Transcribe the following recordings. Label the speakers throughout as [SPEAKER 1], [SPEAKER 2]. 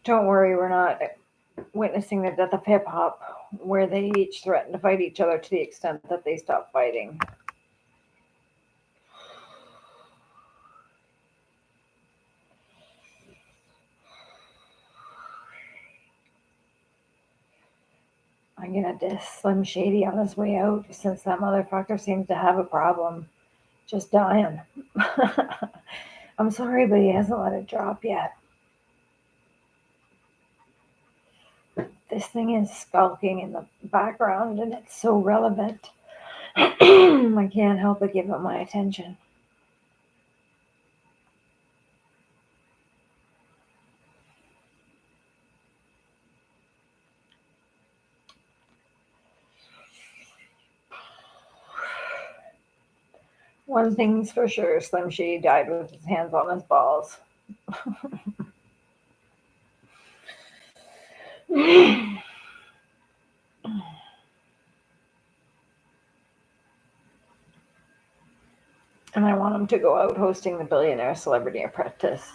[SPEAKER 1] Don't worry, we're not witnessing the death of hip hop, where they each threaten to fight each other to the extent that they stop fighting. I'm gonna diss Slim Shady on his way out since that motherfucker seems to have a problem just dying. I'm sorry, but he hasn't let it drop yet. This thing is skulking in the background and it's so relevant. I can't help but give it my attention. One thing's for sure, Slim Shady died with his hands on his balls. And I want him to go out hosting the Billionaire Celebrity Apprentice.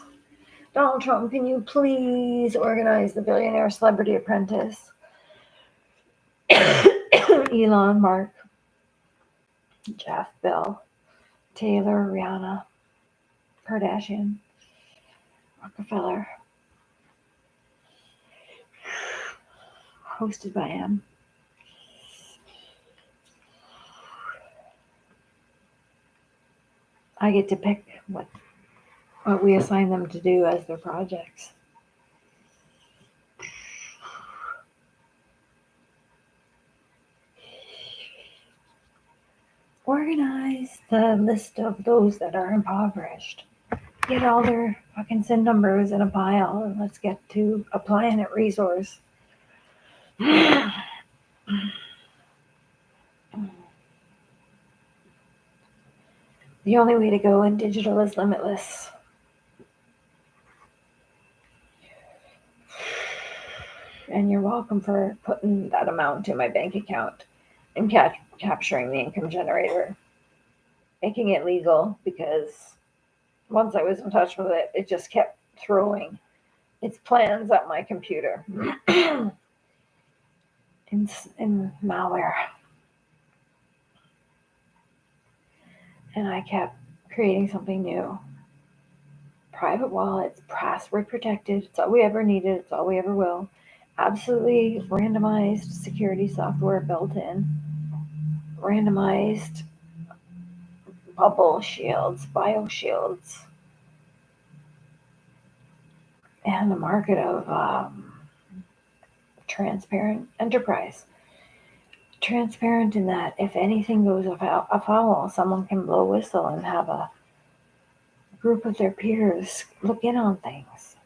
[SPEAKER 1] Donald Trump, can you please organize the Billionaire Celebrity Apprentice? Elon, Mark, Jeff, Bill, Taylor, Rihanna, Kardashian, Rockefeller, hosted by him. I get to pick what we assign them to do as their projects. Organize the list of those that are impoverished. Get all their fucking SIN numbers in a pile and let's get to a planet resource. The only way to go in digital is limitless. And you're welcome for putting that amount in my bank account and capturing the income generator, making it legal, because once I was in touch with it, it just kept throwing its plans at my computer in malware. And I kept creating something new. Private wallets, password protected. It's all we ever needed. It's all we ever will. Absolutely randomized security software built in. Randomized bubble shields, bio shields. And a market of transparent enterprise. Transparent in that if anything goes afoul, someone can blow a whistle and have a group of their peers look in on things.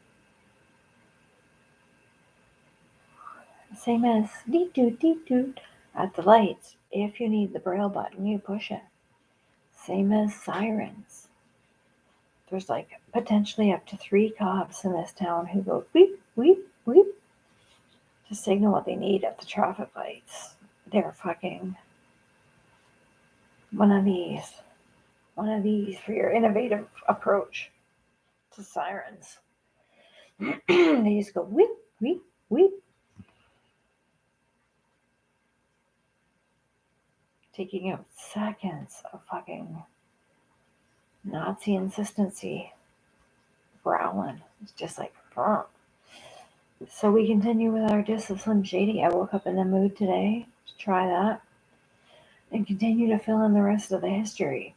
[SPEAKER 1] Same as deep doot at the lights. If you need the braille button, you push it. Same as sirens. There's like potentially up to 3 cops in this town who go weep, weep, weep to signal what they need at the traffic lights. They're fucking one of these for your innovative approach to sirens. They just go weep, weep, weep. Taking out seconds of fucking Nazi insistency growling. It's just like, brr. So we continue with our diss of Slim Shady. I woke up in the mood today to try that and continue to fill in the rest of the history.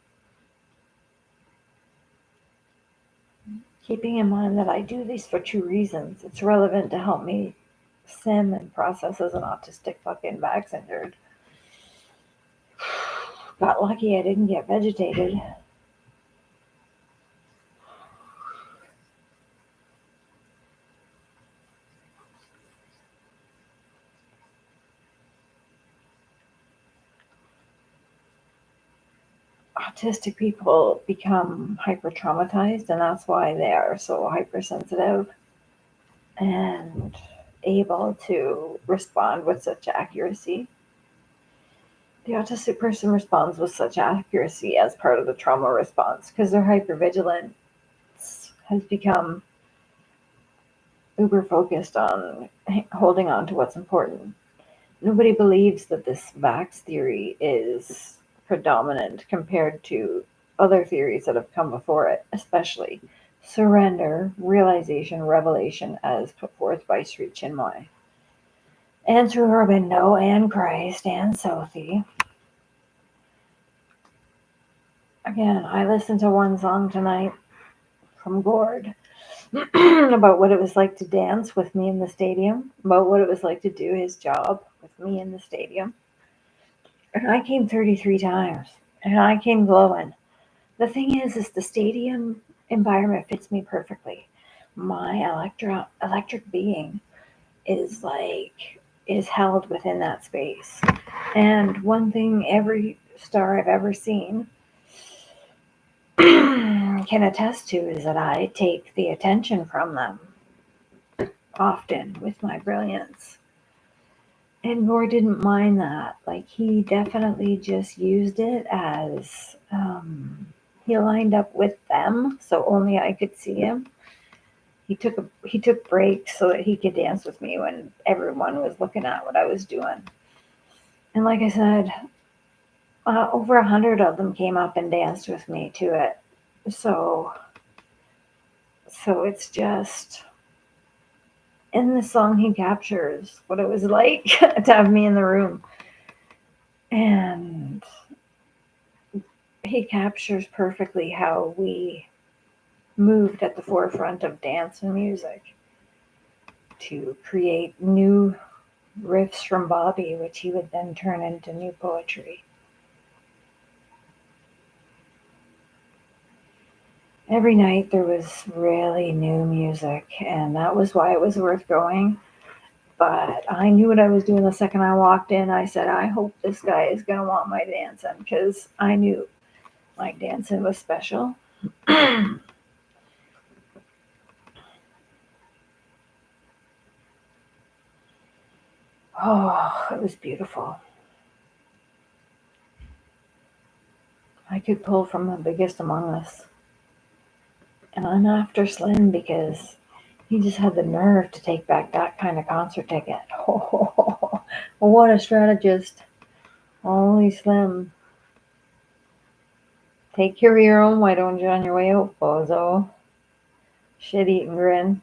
[SPEAKER 1] Keeping in mind that I do these for 2 reasons. It's relevant to help me sim and process as an autistic fucking backsendered. Got lucky I didn't get vegetated. Autistic people become hyper traumatized, and that's why they are so hypersensitive and able to respond with such accuracy. The autistic person responds with such accuracy as part of the trauma response because their hypervigilance has become uber focused on holding on to what's important. Nobody believes that this vax theory is predominant compared to other theories that have come before it, especially surrender, realization, revelation, as put forth by Sri Chinmoy. And through Aurobindo and Christ and Sophie. Again, I listened to one song tonight from Gord about what it was like to dance with me in the stadium, about what it was like to do his job with me in the stadium. And I came 33 times, and I came glowing. The thing is the stadium environment fits me perfectly. My electric being is held within that space. And one thing every star I've ever seen can attest to is that I take the attention from them often with my brilliance. And Gore didn't mind that. Like, he definitely just used it as he lined up with them, so only I could see him. He took breaks so that he could dance with me when everyone was looking at what I was doing. And like I said, over 100 of them came up and danced with me to it. So it's just, in the song he captures what it was like to have me in the room. And he captures perfectly how we moved at the forefront of dance and music to create new riffs from Bobby, which he would then turn into new poetry. Every night there was really new music, and that was why it was worth going. But I knew what I was doing the second I walked in. I said, I hope this guy is going to want my dancing, because I knew my dancing was special. Oh, it was beautiful. I could pull from the biggest among us. And I'm after Slim because he just had the nerve to take back that kind of concert ticket. Oh, what a strategist. Only Slim. Take care of your own, why don't you, on your way out, bozo? Shit-eating grin.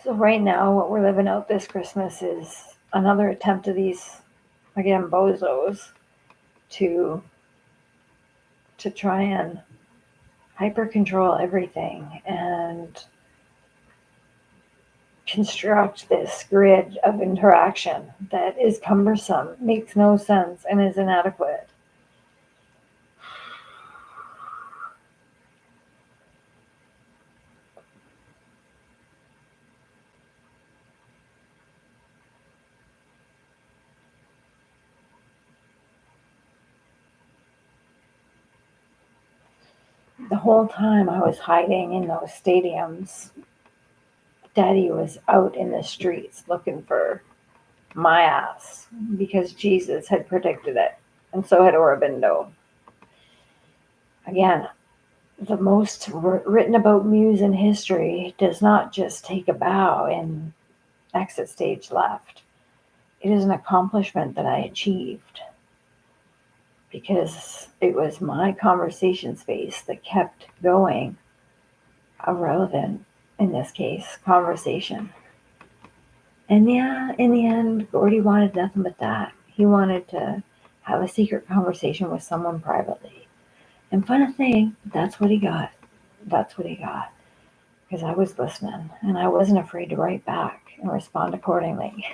[SPEAKER 1] So right now, what we're living out this Christmas is another attempt of these, again, bozos to try and hyper control everything and construct this grid of interaction that is cumbersome, makes no sense, and is inadequate. The whole time I was hiding in those stadiums, Daddy was out in the streets looking for my ass because Jesus had predicted it, and so had Aurobindo. Again, the most written about muse in history does not just take a bow and exit stage left. It is an accomplishment that I achieved because it was my conversation space that kept going, a relevant, in this case, conversation. And yeah, in the end, Gordy wanted nothing but that. He wanted to have a secret conversation with someone privately. And funny thing, that's what he got. That's what he got. Because I was listening, and I wasn't afraid to write back and respond accordingly.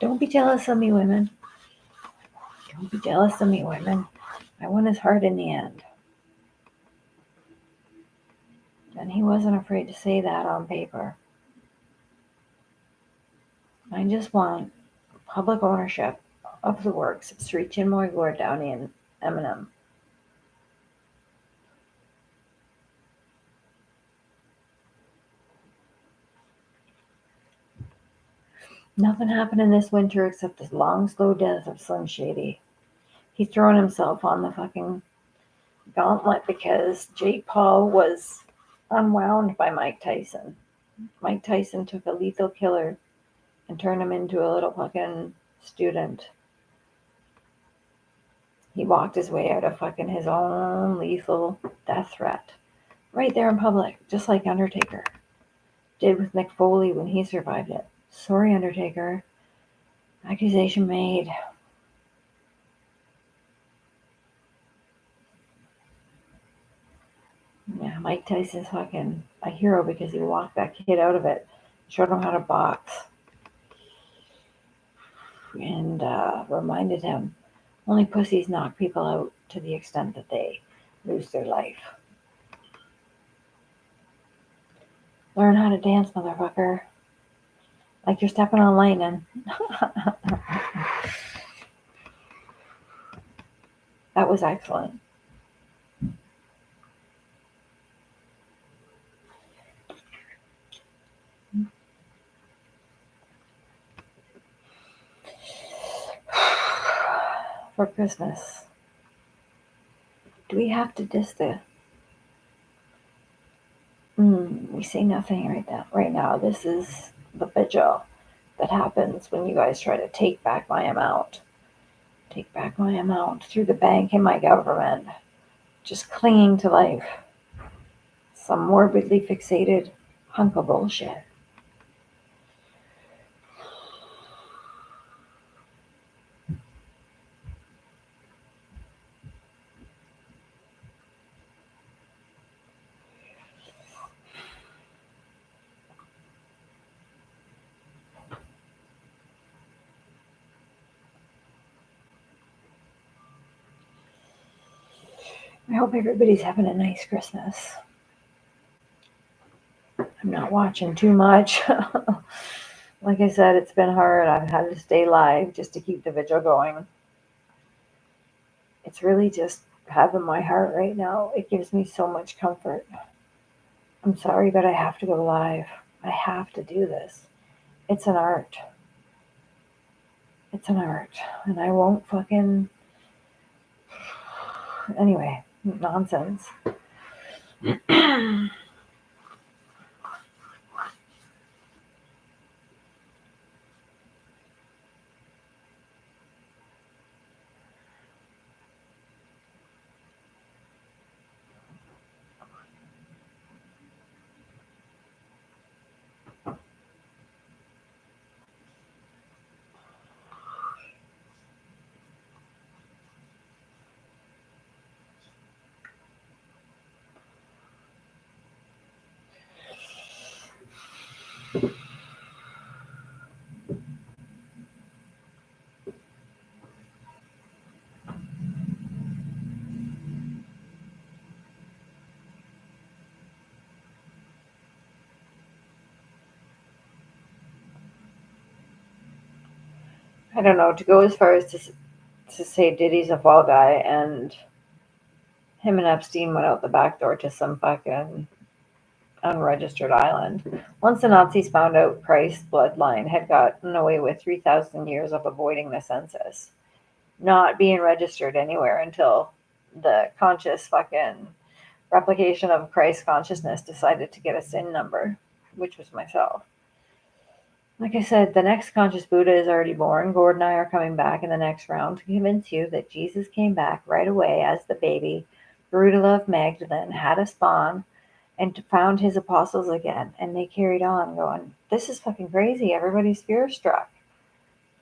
[SPEAKER 1] Don't be jealous of me, women. Don't be jealous of me, women. I won his heart in the end. And he wasn't afraid to say that on paper. I just want public ownership of the works of Sri Chinmoy Gore Downey and Eminem. Nothing happened in this winter except the long, slow death of Slim Shady. He's thrown himself on the fucking gauntlet because Jake Paul was unwound by Mike Tyson. Mike Tyson took a lethal killer and turned him into a little fucking student. He walked his way out of fucking his own lethal death threat. Right there in public, just like Undertaker did with Mick Foley when he survived it. Sorry, Undertaker. Accusation made. Yeah, Mike Tyson's fucking a hero because he walked that kid out of it, showed him how to box, and reminded him only pussies knock people out to the extent that they lose their life. Learn how to dance, motherfucker. Like you're stepping on lightning. That was excellent. For Christmas, do we have to diss the? We say nothing right now. This is the vigil that happens when you guys try to take back my amount. Take back my amount through the bank and my government. Just clinging to life. Some morbidly fixated hunk of bullshit. I hope everybody's having a nice Christmas. I'm not watching too much. Like I said, it's been hard. I've had to stay live just to keep the vigil going. It's really just having my heart right now. It gives me so much comfort. I'm sorry, but I have to go live. I have to do this. It's an art. It's an art. And I won't fucking. Anyway, nonsense. I don't know, to go as far as to say Diddy's a fall guy and him and Epstein went out the back door to some fucking unregistered island. Once the Nazis found out Christ's bloodline had gotten away with 3,000 years of avoiding the census, not being registered anywhere until the conscious fucking replication of Christ's consciousness decided to get a SIN number, which was myself. Like I said, the next conscious Buddha is already born. Gord and I are coming back in the next round to convince you that Jesus came back right away as the baby, grew to love Magdalene, had a spawn, and found his apostles again. And they carried on going, this is fucking crazy. Everybody's fear struck.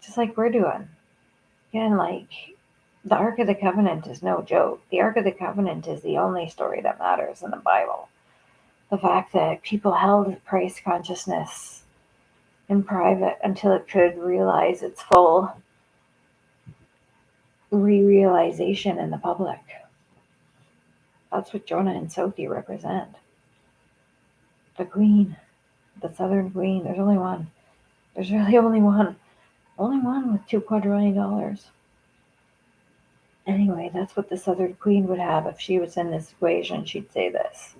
[SPEAKER 1] Just like we're doing. Again, like, the Ark of the Covenant is no joke. The Ark of the Covenant is the only story that matters in the Bible. The fact that people held Christ consciousness in private until it could realize its full re-realization in the public. That's what Jonah and Sophie represent. The queen, the southern queen. There's only one. There's really only one. Only one with $2 quadrillion. Anyway, that's what the southern queen would have if she was in this equation. She'd say this.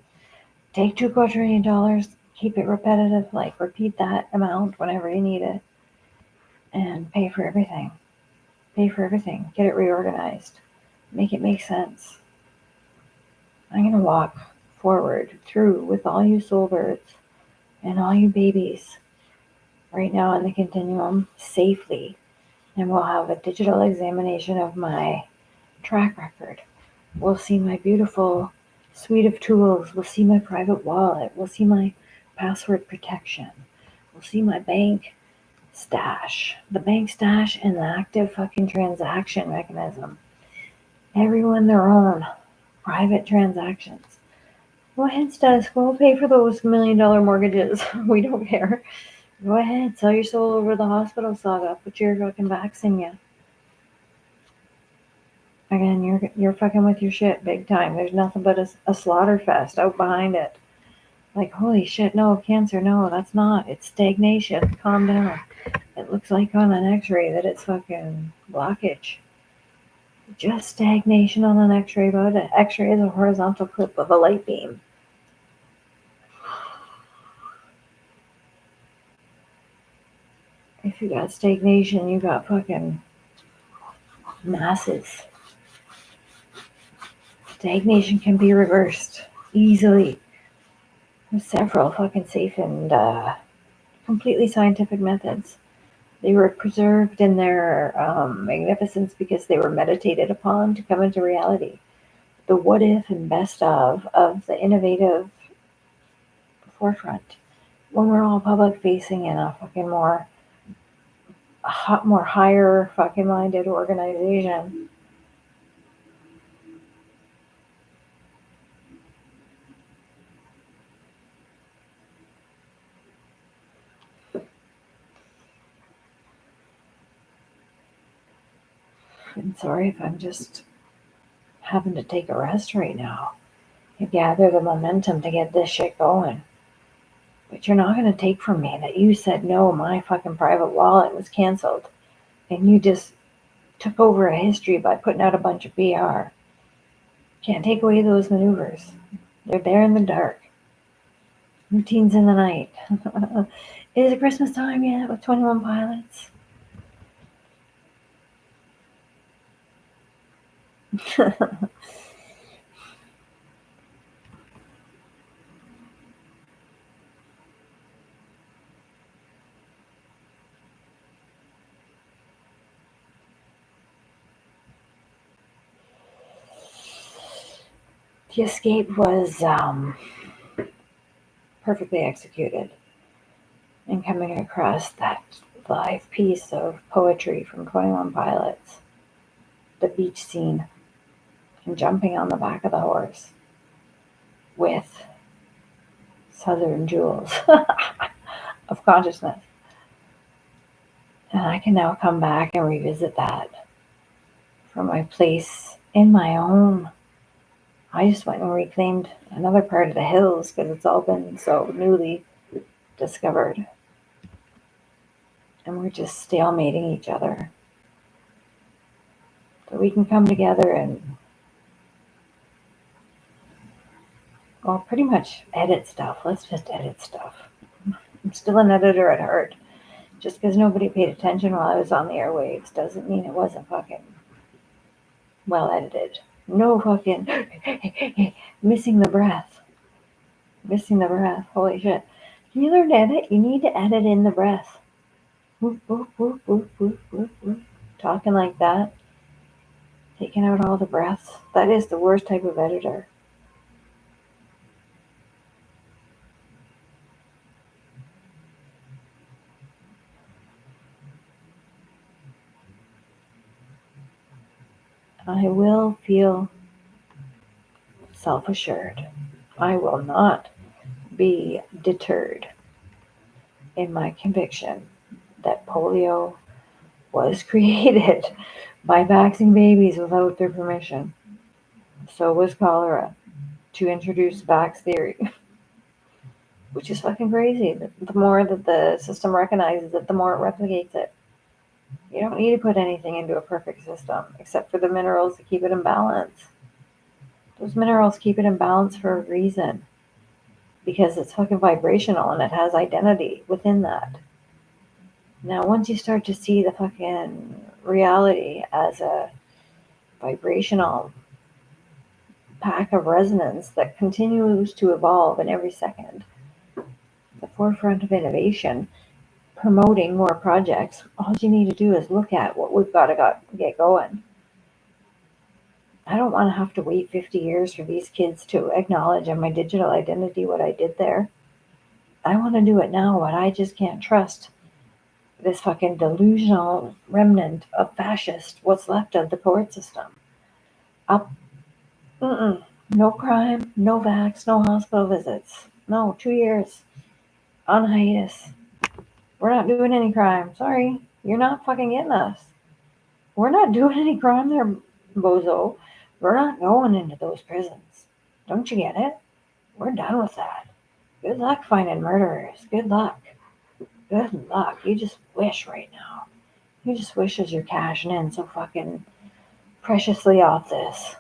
[SPEAKER 1] Take $2 quadrillion, keep it repetitive, like repeat that amount whenever you need it, and pay for everything. Pay for everything. Get it reorganized. Make it make sense. I'm going to walk forward through with all you soul birds and all you babies right now in the continuum safely. And we'll have a digital examination of my track record. We'll see my beautiful suite of tools. We'll see my private wallet. We'll see my password protection. We'll see my bank stash. The bank stash and the active fucking transaction mechanism. Everyone their own private transactions. Go ahead, status quo. Pay for those $1 million mortgages. We don't care. Go ahead. Sell your soul over the hospital saga. Put your fucking vax in you. Again, you're fucking with your shit big time. There's nothing but a slaughter fest out behind it. Like, holy shit, no, cancer, no, that's not. It's stagnation. Calm down. It looks like on an x-ray that it's fucking blockage. Just stagnation on an x-ray, but an x-ray is a horizontal clip of a light beam. If you got stagnation, you got fucking masses. Stagnation can be reversed easily. There's several fucking safe and completely scientific methods. They were preserved in their magnificence because they were meditated upon to come into reality. The what if and best of the innovative forefront. When we're all public facing in a fucking more higher fucking minded organization. I'm sorry if I'm just having to take a rest right now and gather the momentum to get this shit going. But you're not going to take from me that you said no, my fucking private wallet was canceled. And you just took over a history by putting out a bunch of PR. Can't take away those maneuvers. They're there in the dark. Routines in the night. Is it Christmas time yet with 21 Pilots? The escape was perfectly executed. And coming across that live piece of poetry from 21 Pilots, the beach scene, and jumping on the back of the horse with Southern jewels of consciousness. And I can now come back and revisit that from my place in my own. I just went and reclaimed another part of the hills because it's all been so newly discovered. And we're just stalemating each other. So we can come together and, well, pretty much edit stuff. Let's just edit stuff. I'm still an editor at heart. Just because nobody paid attention while I was on the airwaves doesn't mean it wasn't fucking well edited. No fucking missing the breath. Missing the breath. Holy shit. Can you learn to edit? You need to edit in the breath. Whoop, whoop, whoop, whoop, whoop, whoop, whoop. Talking like that. Taking out all the breaths. That is the worst type of editor. I will feel self-assured. I will not be deterred in my conviction that polio was created by vaccinating babies without their permission. So was cholera, to introduce vax theory, which is fucking crazy. The more that the system recognizes it, the more it replicates it. You don't need to put anything into a perfect system except for the minerals to keep it in balance. Those minerals keep it in balance for a reason because it's fucking vibrational and it has identity within that. Now, once you start to see the fucking reality as a vibrational pack of resonance that continues to evolve in every second, the forefront of innovation, promoting more projects, all you need to do is look at what we've got to get going. I don't want to have to wait 50 years for these kids to acknowledge in my digital identity what I did there. I want to do it now, but I just can't trust this fucking delusional remnant of fascist, what's left of the court system. Up, no crime, no vax, no hospital visits. No, 2 years on hiatus. We're not doing any crime. Sorry, you're not fucking getting us. We're not doing any crime there, bozo. We're not going into those prisons. Don't you get it? We're done with that. Good luck finding murderers. Good luck. Good luck. You just wish right now. You just wish as you're cashing in so fucking preciously off this.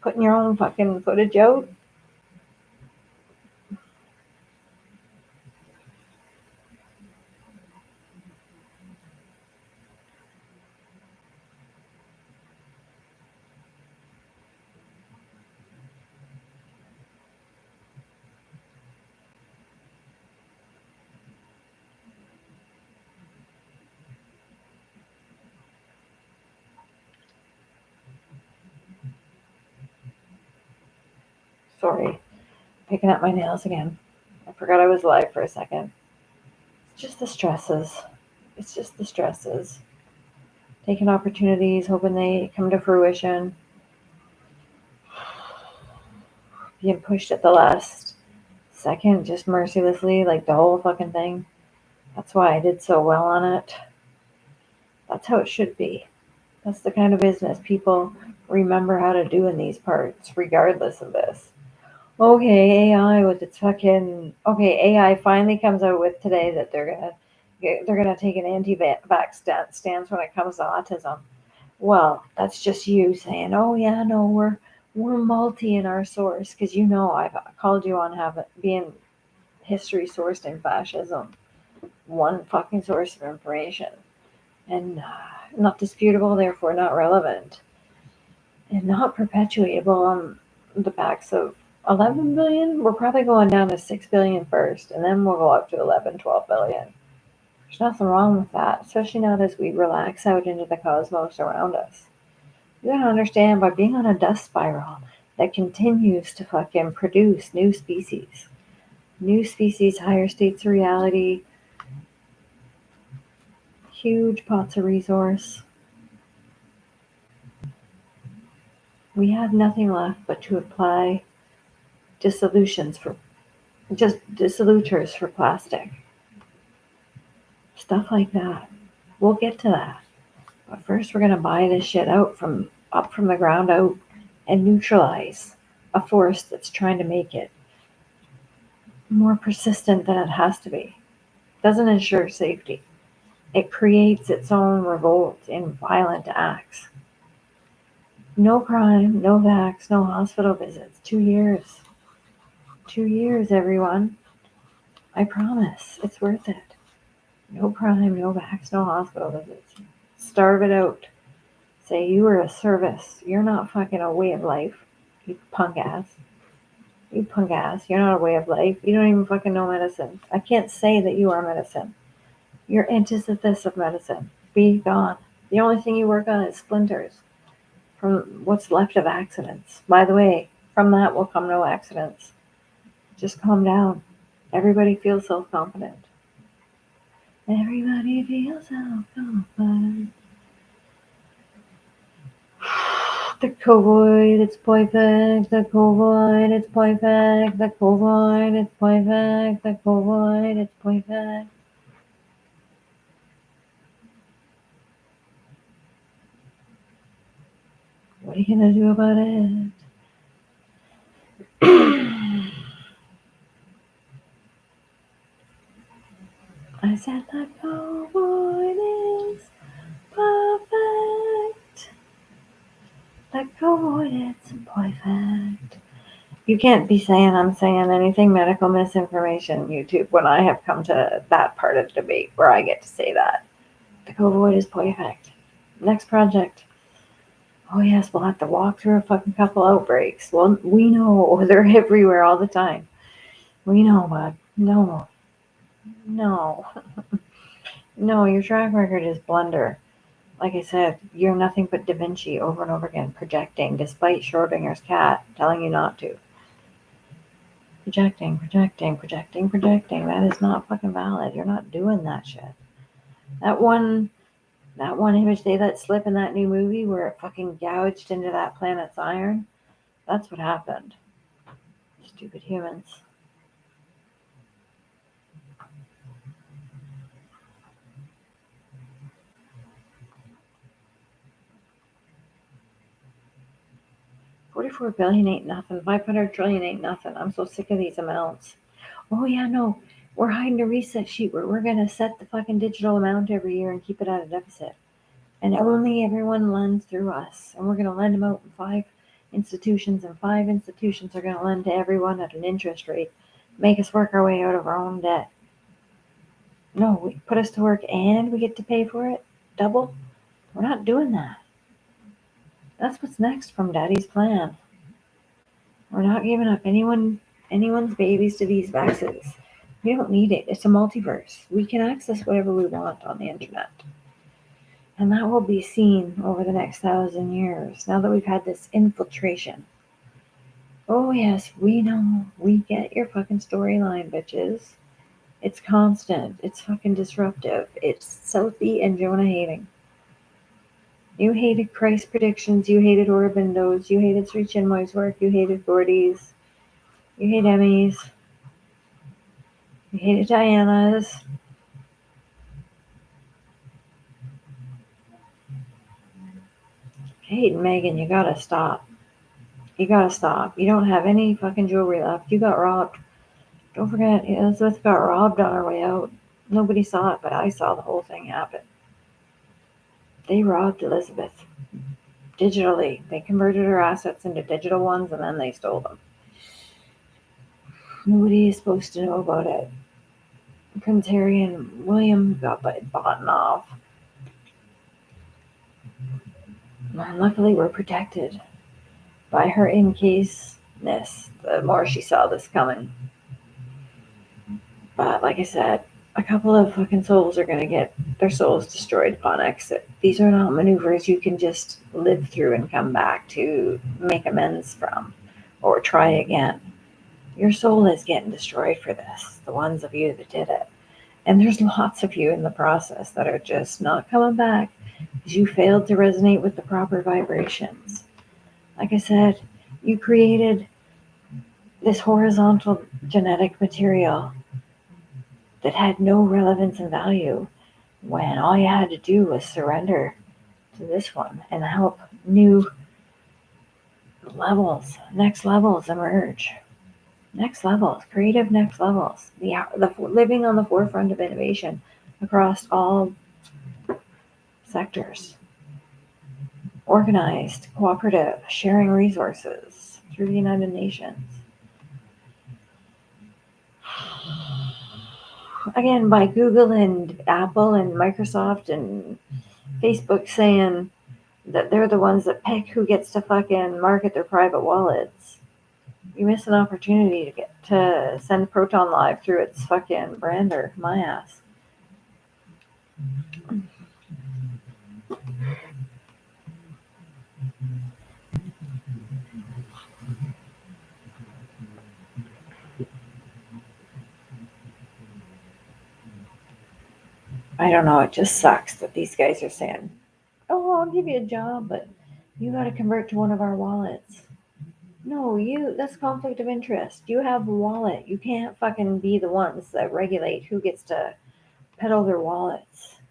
[SPEAKER 1] Putting your own fucking footage out. Sorry. Picking up my nails again. I forgot I was live for a second. It's just the stresses. It's just the stresses. Taking opportunities, hoping they come to fruition. Being pushed at the last second, just mercilessly, like the whole fucking thing. That's why I did so well on it. That's how it should be. That's the kind of business people remember how to do in these parts, regardless of this. Okay, AI with its fucking AI finally comes out with today that they're gonna take an anti-vax stance when it comes to autism. Well, that's just you saying, oh yeah, no, we're multi in our source because I've called you on being history sourced in fascism, one fucking source of information, and not disputable, therefore not relevant, and not perpetuatable on the backs of 11 billion. We're probably going down to 6 billion first, and then we'll go up to 11, 12 billion. There's nothing wrong with that, especially not as we relax out into the cosmos around us. You gotta understand, by being on a dust spiral that continues to fucking produce new species, higher states of reality, huge pots of resource, we have nothing left but to apply dissolutors for plastic. Stuff like that. We'll get to that. But first we're gonna buy this shit up from the ground out and neutralize a force that's trying to make it more persistent than it has to be. Doesn't ensure safety. It creates its own revolt in violent acts. No crime, no vax, no hospital visits. 2 years. 2 years, everyone. I promise. It's worth it. No crime, no vax, no hospital visits. Starve it out. Say you are a service. You're not fucking a way of life. You punk ass. You punk ass. You're not a way of life. You don't even fucking know medicine. I can't say that you are medicine. You're antithesis of medicine. Be gone. The only thing you work on is splinters from what's left of accidents. By the way, from that will come no accidents. Just calm down. Everybody feels self-confident. Everybody feels self-confident. The COVID, it's perfect. The COVID, it's perfect. The COVID, it's perfect. The COVID, it's perfect. What are you gonna do about it? I said that cowboy is perfect. That cowboy is perfect. You can't be saying I'm saying anything medical misinformation, YouTube, when I have come to that part of the debate where I get to say that. The cowboy is perfect. Next project. Oh yes, we'll have to walk through a fucking couple outbreaks. Well, we know they're everywhere all the time. We know, bud. No. No. No, your track record is blunder. Like I said, you're nothing but Da Vinci over and over again, projecting, despite Schrodinger's cat telling you not to. Projecting. That is not fucking valid. You're not doing that shit. That one image they let slip in that new movie where it fucking gouged into that planet's iron, that's what happened. Stupid humans. $44 billion ain't nothing. 500 trillion ain't nothing. I'm so sick of these amounts. Oh yeah, no. We're hiding a reset sheet where we're gonna set the fucking digital amount every year and keep it at a deficit. And only everyone lends through us. And we're gonna lend them out in 5 institutions, and 5 institutions are gonna lend to everyone at an interest rate. Make us work our way out of our own debt. No, we put us to work and we get to pay for it double. We're not doing that. That's what's next from Daddy's plan. We're not giving up anyone's babies to these vaccines. We don't need it. It's a multiverse. We can access whatever we want on the internet. And that will be seen over the next 1,000 years, now that we've had this infiltration. Oh yes, we know. We get your fucking storyline, bitches. It's constant. It's fucking disruptive. It's Southie and Jonah hating. You hated Christ predictions. You hated Aurobindo's. You hated Sri Chinmoy's work. You hated Gordy's. You hate Emmy's. You hated Diana's. Kate and Megan, you gotta stop. You gotta stop. You don't have any fucking jewelry left. You got robbed. Don't forget, Elizabeth got robbed on her way out. Nobody saw it, but I saw the whole thing happen. They robbed Elizabeth digitally. They converted her assets into digital ones and then they stole them. Nobody is supposed to know about it. Prince Harry and William got bought off. And luckily, we're protected by her in-caseness. The more she saw this coming. But like I said, a couple of fucking souls are going to get their souls destroyed upon exit. These are not maneuvers you can just live through and come back to make amends from or try again. Your soul is getting destroyed for this, the ones of you that did it. And there's lots of you in the process that are just not coming back because you failed to resonate with the proper vibrations. Like I said, you created this horizontal genetic material that had no relevance and value when all you had to do was surrender to this one and help new levels, next levels emerge. Next levels, creative next levels. The living on the forefront of innovation across all sectors. Organized, cooperative, sharing resources through the United Nations. Again, by Google and Apple and Microsoft and Facebook saying that they're the ones that pick who gets to fucking market their private wallets. You miss an opportunity to get to send Proton Live through its fucking brander. My ass. I don't know. It just sucks that these guys are saying, "Oh, I'll give you a job, but you got to convert to one of our wallets." No, that's conflict of interest. You have a wallet. You can't fucking be the ones that regulate who gets to peddle their wallets.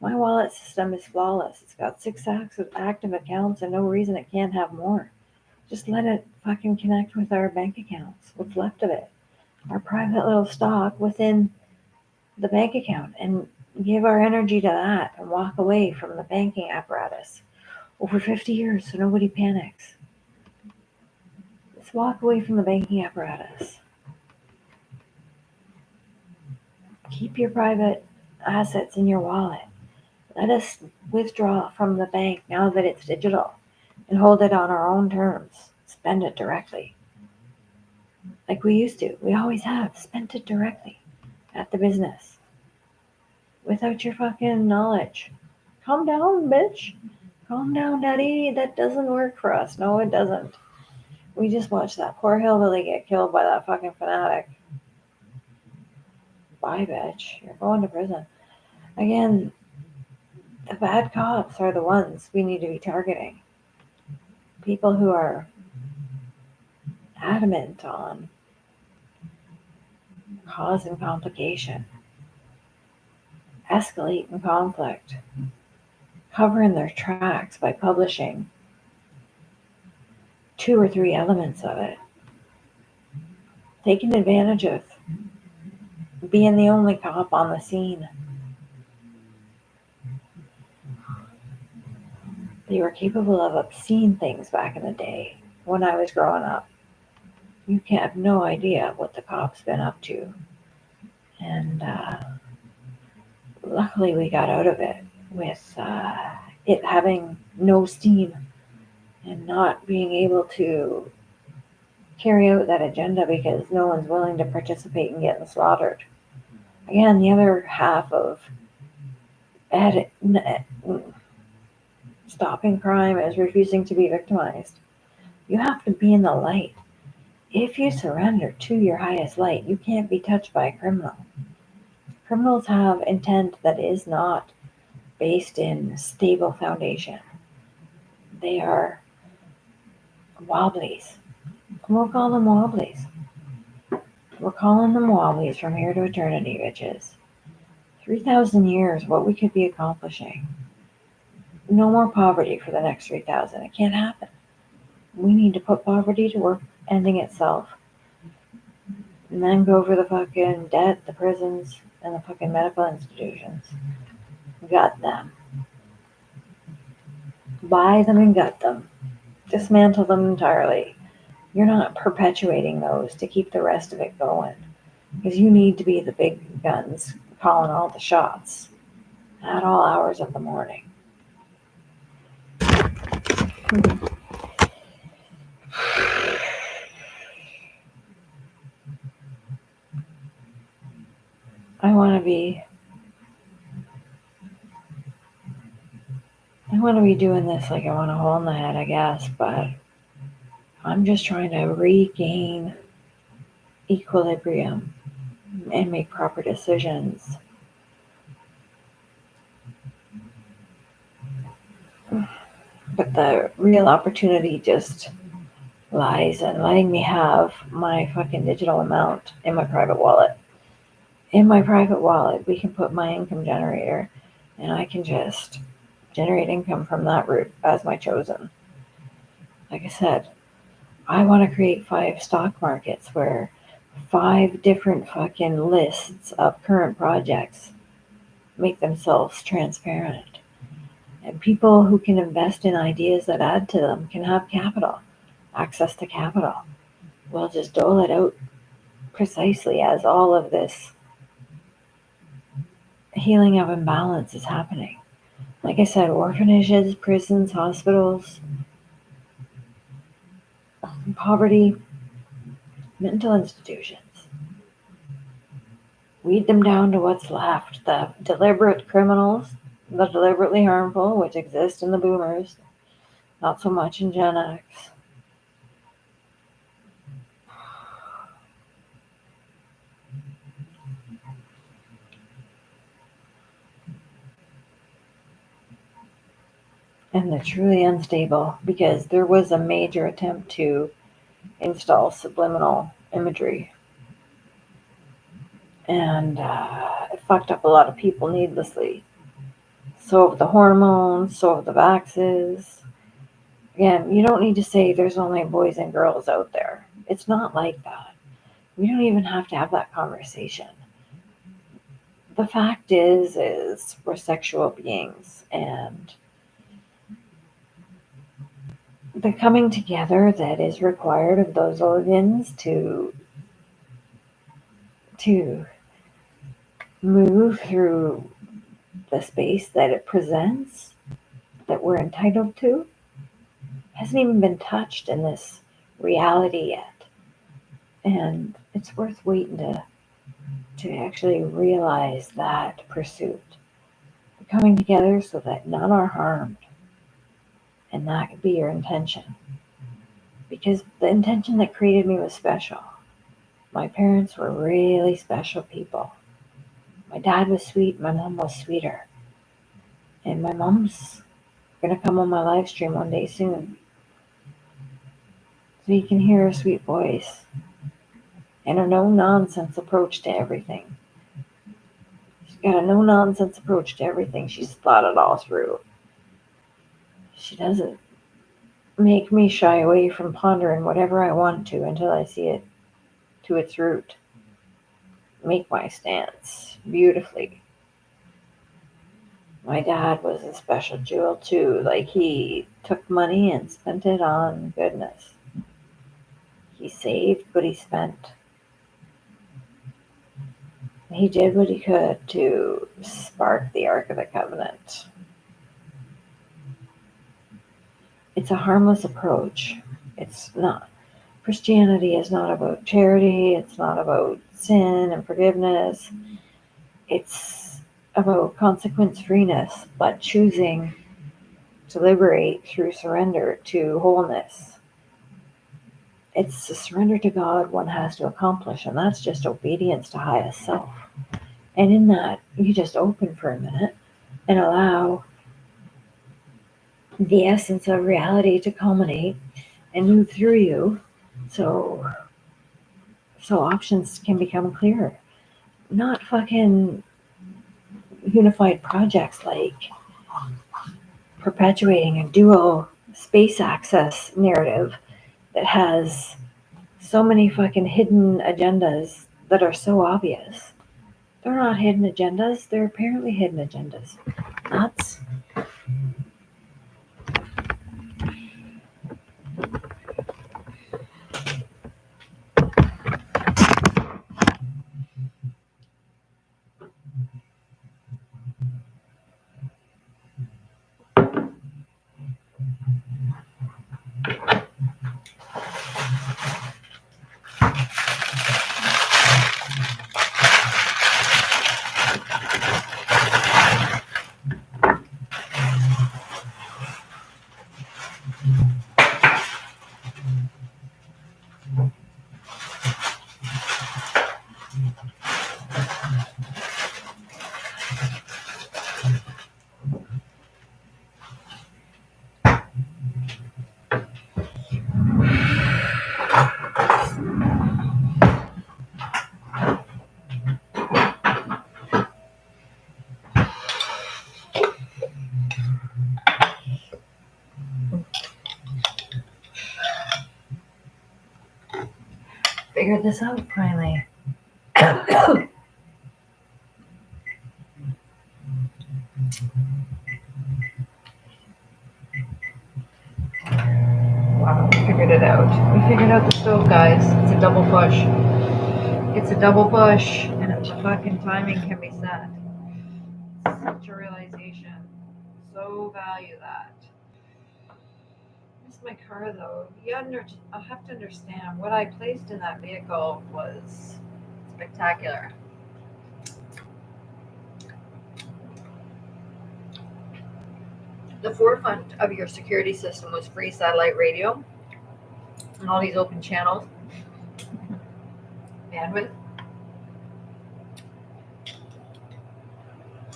[SPEAKER 1] My wallet system is flawless. It's got 6 active accounts and no reason it can't have more. Just let it fucking connect with our bank accounts, what's left of it, our private little stock within the bank account, and give our energy to that and walk away from the banking apparatus. Over 50 years, so nobody panics. Let's walk away from the banking apparatus. Keep your private assets in your wallet. Let us withdraw from the bank now that it's digital and hold it on our own terms. Spend it directly. Like we used to. We always have. Spent it directly at the business. Without your fucking knowledge. Calm down, bitch. Calm down, daddy. That doesn't work for us. No, it doesn't. We just watched that poor hillbilly get killed by that fucking fanatic. Bye, bitch. You're going to prison. Again, the bad cops are the ones we need to be targeting. People who are adamant on causing complication, escalating conflict, covering their tracks by publishing 2 or 3 elements of it, taking advantage of being the only cop on the scene. They were capable of obscene things back in the day when I was growing up. You have no idea what the cops been up to. And luckily we got out of it with it having no steam and not being able to carry out that agenda because no one's willing to participate in getting slaughtered. Again, the other half of stopping crime is refusing to be victimized. You have to be in the light. If you surrender to your highest light, you can't be touched by a criminal. Criminals have intent that is not based in stable foundation. They are wobblies. We'll call them wobblies. We're calling them wobblies from here to eternity, bitches. 3,000 years, what we could be accomplishing. No more poverty for the next 3,000. It can't happen. We need to put poverty to work, ending itself. And then go for the fucking debt, the prisons, and the fucking medical institutions. Gut them. Buy them and gut them. Dismantle them entirely. You're not perpetuating those to keep the rest of it going. Because you need to be the big guns calling all the shots at all hours of the morning. I want to be doing this like I want a hole in the head, I guess, but I'm just trying to regain equilibrium and make proper decisions. But the real opportunity just lies in letting me have my fucking digital amount in my private wallet. In my private wallet, we can put my income generator, and I can just generate income from that route as my chosen. Like I said, I want to create 5 stock markets where 5 different fucking lists of current projects make themselves transparent. And people who can invest in ideas that add to them can have capital, access to capital. We'll just dole it out precisely as all of this healing of imbalance is happening. Like I said, orphanages, prisons, hospitals, poverty, mental institutions. Weed them down to what's left. The deliberate criminals, the deliberately harmful, which exist in the boomers, not so much in Gen X. And the truly unstable, because there was a major attempt to install subliminal imagery. And it fucked up a lot of people needlessly. So have the hormones, so have the vaxes. Again, you don't need to say there's only boys and girls out there. It's not like that. We don't even have to have that conversation. The fact is we're sexual beings, and the coming together that is required of those organs to move through the space that it presents, that we're entitled to, hasn't even been touched in this reality yet. And it's worth waiting to actually realize that pursuit. We're coming together so that none are harmed. And that could be your intention. Because the intention that created me was special. My parents were really special people. My dad was sweet, my mom was sweeter. And my mom's gonna come on my live stream one day soon. So you can hear her sweet voice and her no nonsense approach to everything. She's got a no nonsense approach to everything. She's thought it all through. She doesn't make me shy away from pondering whatever I want to until I see it to its root. Make my stance beautifully. My dad was a special jewel too. Like, he took money and spent it on goodness. He saved, but he spent. He did what he could to spark the Ark of the Covenant. It's a harmless approach. It's not. Christianity is not about charity. It's not about sin and forgiveness. It's about consequence freeness, but choosing to liberate through surrender to wholeness. It's the surrender to God one has to accomplish, and that's just obedience to highest self. And in that, you just open for a minute and allow the essence of reality to culminate and move through you, so options can become clearer. Not fucking unified projects like perpetuating a dual space access narrative that has so many fucking hidden agendas that are so obvious. They're not hidden agendas, they're apparently hidden agendas. Nuts. Figured this out finally. Wow, we figured it out. We figured out the stove, guys. It's a double push. It's a double push, and the fucking timing can be set. Such a realization. So value that. It's my car though. I'll have to understand what I placed in that vehicle was spectacular. The forefront of your security system was free satellite radio and all these open channels, bandwidth,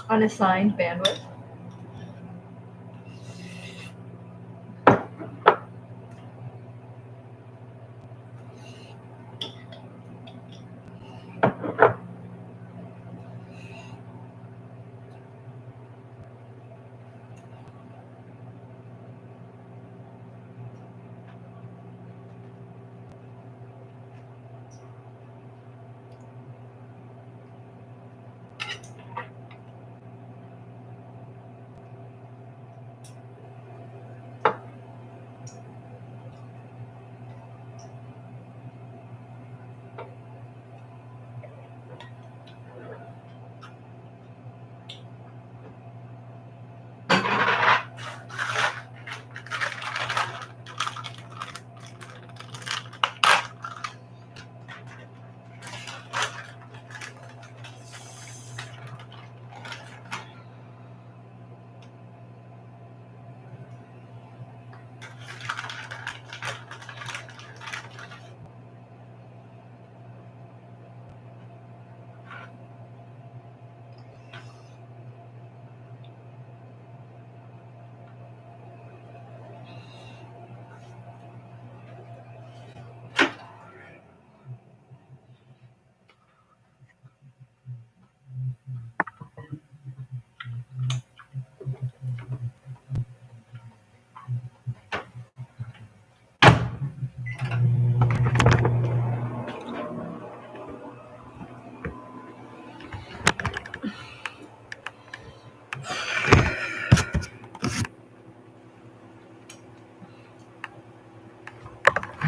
[SPEAKER 1] unassigned bandwidth.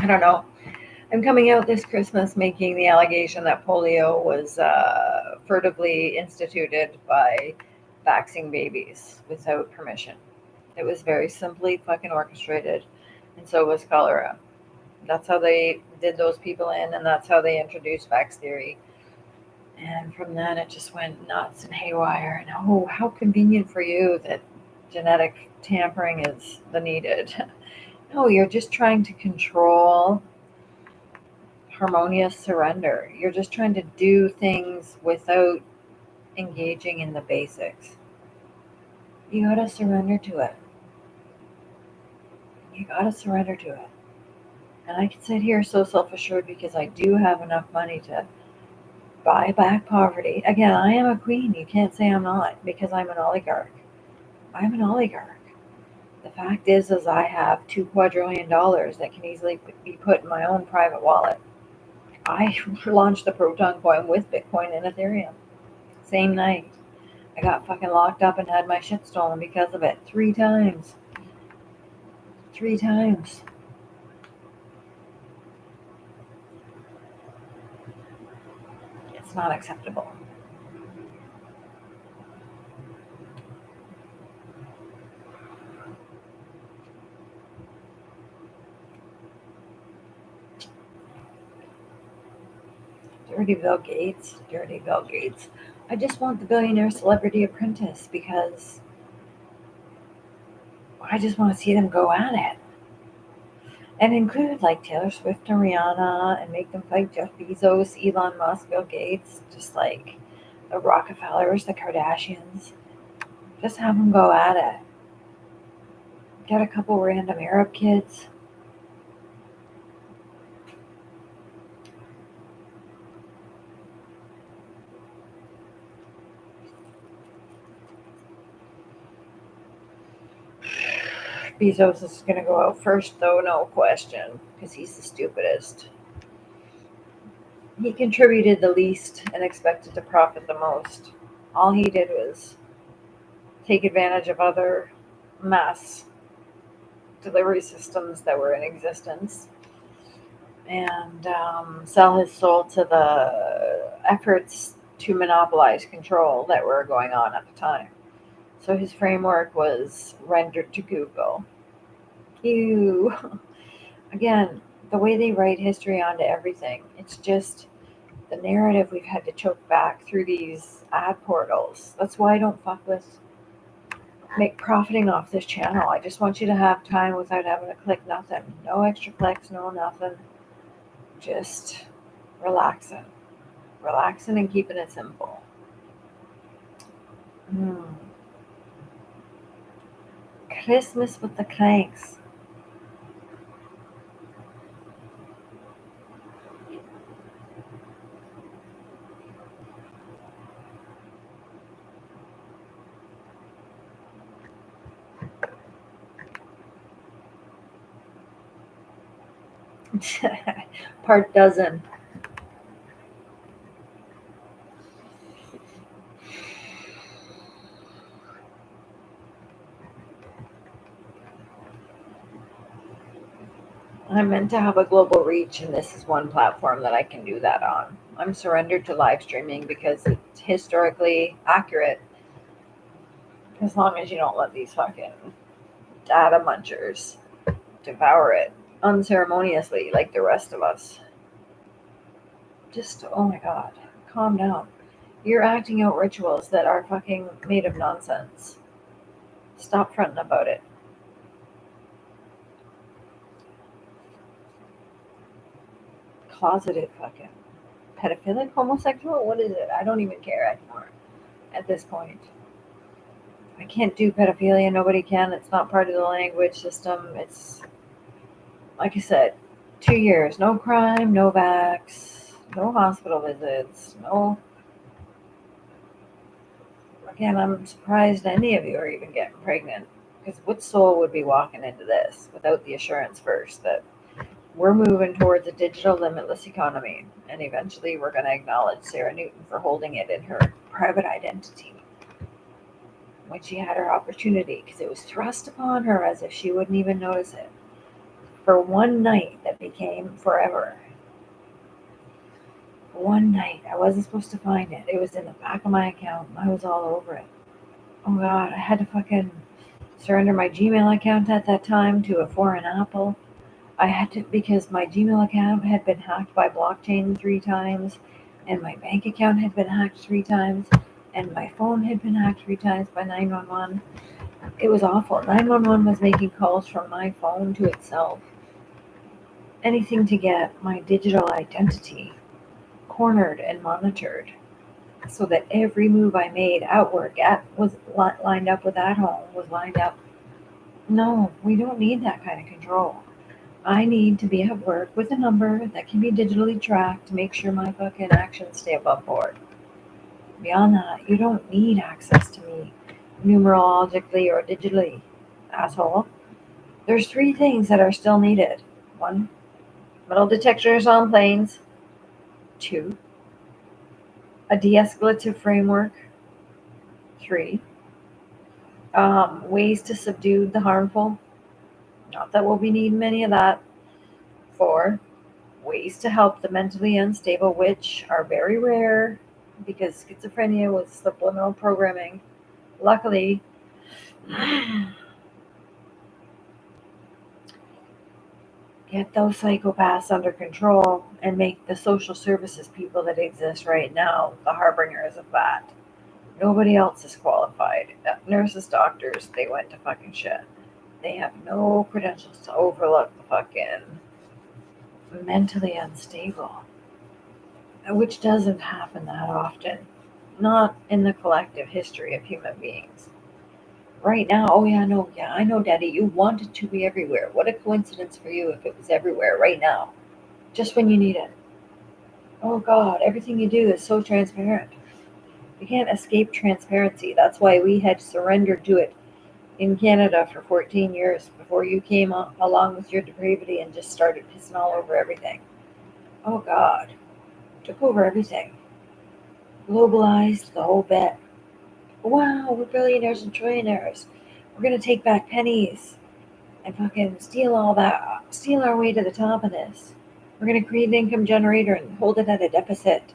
[SPEAKER 1] I don't know. I'm coming out this Christmas making the allegation that polio was furtively instituted by vaccinating babies without permission. It was very simply fucking orchestrated, and so was cholera. That's how they did those people in, and that's how they introduced vax theory. And from then, it just went nuts and haywire. And oh, how convenient for you that genetic tampering is the needed. No, you're just trying to control harmonious surrender. You're just trying to do things without engaging in the basics. You gotta surrender to it. You gotta surrender to it. And I can sit here so self assured because I do have enough money to buy back poverty. Again, I am a queen. You can't say I'm not because I'm an oligarch. I'm an oligarch. The fact is I have $2 quadrillion that can easily be put in my own private wallet. I launched the Proton coin with Bitcoin and Ethereum. Same night. I got fucking locked up and had my shit stolen because of it 3 times. 3 times. It's not acceptable. Dirty Bill Gates. Dirty Bill Gates. I just want the Billionaire Celebrity Apprentice because I just want to see them go at it. And include like Taylor Swift and Rihanna and make them fight Jeff Bezos, Elon Musk, Bill Gates, just like the Rockefellers, the Kardashians. Just have them go at it. Get a couple random Arab kids. Bezos is going to go out first, though, no question, because he's the stupidest. He contributed the least and expected to profit the most. All he did was take advantage of other mass delivery systems that were in existence and sell his soul to the efforts to monopolize control that were going on at the time. So his framework was rendered to Google. Ew. Again, the way they write history onto everything, it's just the narrative we've had to choke back through these ad portals. That's why I don't fuck with make profiting off this channel. I just want you to have time without having to click nothing. No extra clicks, no nothing. Just relaxing. Relaxing and keeping it simple. Mm. Christmas with the cranks. Part dozen. I'm meant to have a global reach, and this is one platform that I can do that on. I'm surrendered to live streaming because it's historically accurate, as long as you don't let these fucking data munchers devour it unceremoniously like the rest of us. Just, oh my god, calm down. You're acting out rituals that are fucking made of nonsense. Stop fronting about it. Closeted fucking pedophilic homosexual? What is it? I don't even care anymore at this point. I can't do pedophilia. Nobody can. It's not part of the language system. It's, like I said, 2 years. No crime, no vax, no hospital visits, no. Again, I'm surprised any of you are even getting pregnant. Because what soul would be walking into this without the assurance first that we're moving towards a digital limitless economy, and eventually we're going to acknowledge Sarah Newton for holding it in her private identity when she had her opportunity, because it was thrust upon her as if she wouldn't even notice it. for one night that became forever. One night. I wasn't supposed to find it. It was in the back of my account. I was all over it. Oh God, I had to fucking surrender my Gmail account at that time to a foreign Apple. I had to, because my Gmail account had been hacked by blockchain 3 times, and my bank account had been hacked 3 times, and my phone had been hacked 3 times by 911. It was awful. 911 was making calls from my phone to itself. Anything to get my digital identity cornered and monitored so that every move I made at work, was lined up with at home, was lined up. No, we don't need that kind of control. I need to be at work with a number that can be digitally tracked to make sure my fucking actions stay above board. Beyond that, you don't need access to me numerologically or digitally, asshole. There's 3 things that are still needed. 1, metal detectors on planes. 2, a de-escalative framework. 3, ways to subdue the harmful. Not that we'll be needing many of that. 4, ways to help the mentally unstable, which are very rare because schizophrenia was subliminal programming. Luckily, get those psychopaths under control and make the social services people that exist right now the harbingers of that. Nobody else is qualified. Nurses, doctors, they went to fucking shit. They have no credentials to overlook the fucking mentally unstable, which doesn't happen that often. Not in the collective history of human beings. Right now, oh yeah, I know, Daddy, you want it to be everywhere. What a coincidence for you if it was everywhere right now, just when you need it. Oh God, everything you do is so transparent. You can't escape transparency. That's why we had surrendered to it in Canada for 14 years before you came along with your depravity and just started pissing all over everything. Oh God, took over everything. Globalized the whole bit. Wow, we're billionaires and trillionaires. We're gonna take back pennies and fucking steal all that, steal our way to the top of this. We're gonna create an income generator and hold it at a deficit.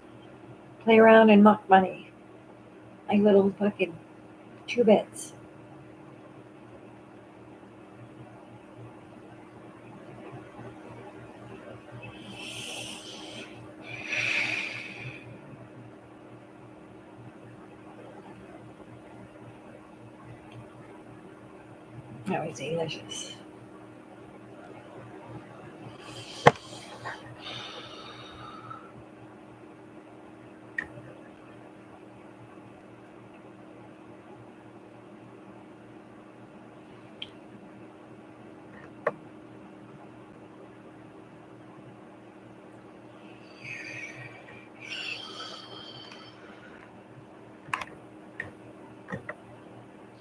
[SPEAKER 1] Play around and muck money. Like little fucking 2 bits. That was delicious.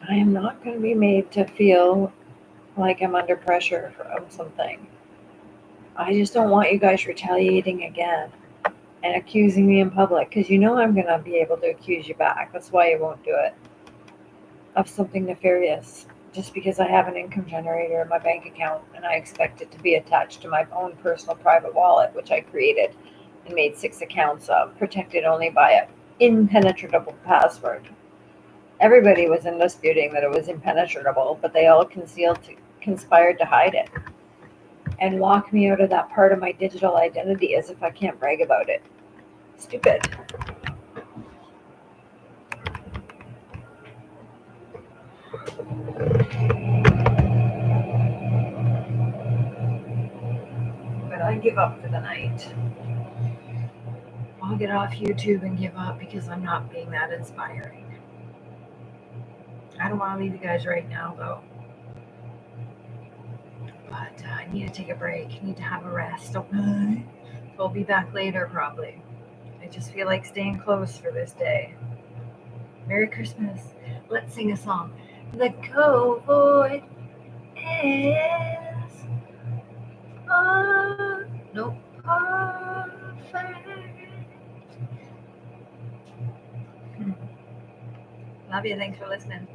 [SPEAKER 1] I am not going to be made to feel like I'm under pressure from something. I just don't want you guys retaliating again and accusing me in public because you know I'm going to be able to accuse you back. That's why you won't do it. Of something nefarious just because I have an income generator in my bank account and I expect it to be attached to my own personal private wallet, which I created and made 6 accounts of, protected only by an impenetrable password. Everybody was in disputing that it was impenetrable, but they all conspired to hide it and lock me out of that part of my digital identity as if I can't brag about it. Stupid. But I give up for the night. I'll get off YouTube and give up because I'm not being that inspiring. I don't want to leave you guys right now, though. But I need to take a break. I need to have a rest, okay? So I'll be back later, probably. I just feel like staying close for this day. Merry Christmas. Let's sing a song. The COVID is no perfect. Love you. Thanks for listening.